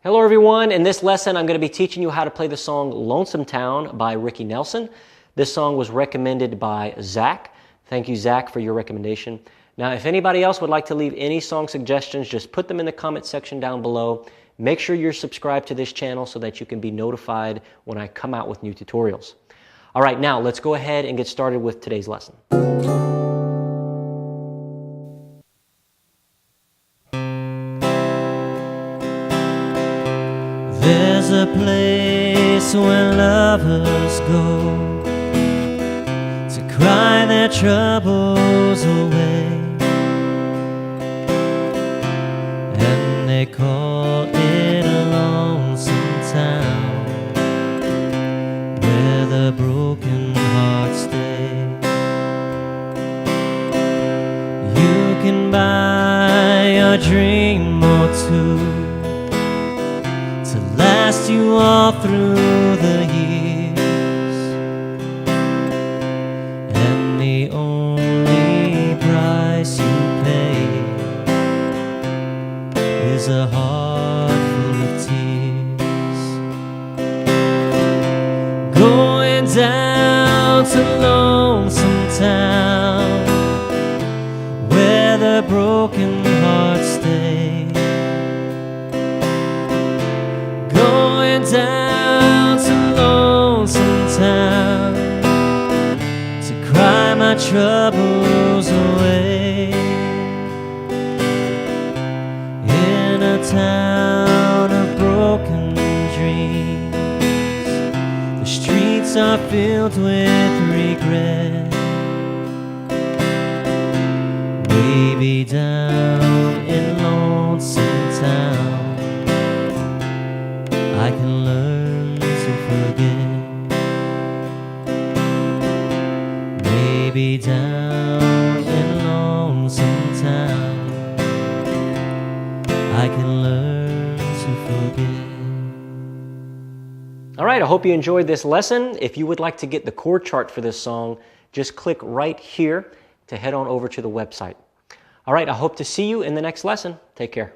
Hello everyone, in this lesson I'm going to be teaching you how to play the song Lonesome Town by Ricky Nelson. This song was recommended by Zach. Thank you, Zach, for your recommendation. Now if anybody else would like to leave any song suggestions, just put them in the comment section down below. Make sure you're subscribed to this channel so that you can be notified when I come out with new tutorials. Alright, now let's go ahead and get started with today's lesson. There's a place where lovers go to cry their troubles away, and they call it a lonesome town where the broken hearts stay. You can buy a dream or two to last you all through the years, and the only price you pay is a heart full of tears. Going down to Lonesome Town where the broken hearts stay. Down to Lonesome Town to cry my troubles away. In a town of broken dreams, the streets are filled with regret. Baby, down in Lonesome Town I can learn to forget. Maybe down in Lonesome Town I can learn to forget. Alright, I hope you enjoyed this lesson. If you would like to get the chord chart for this song, just click right here to head on over to the website. Alright, I hope to see you in the next lesson. Take care.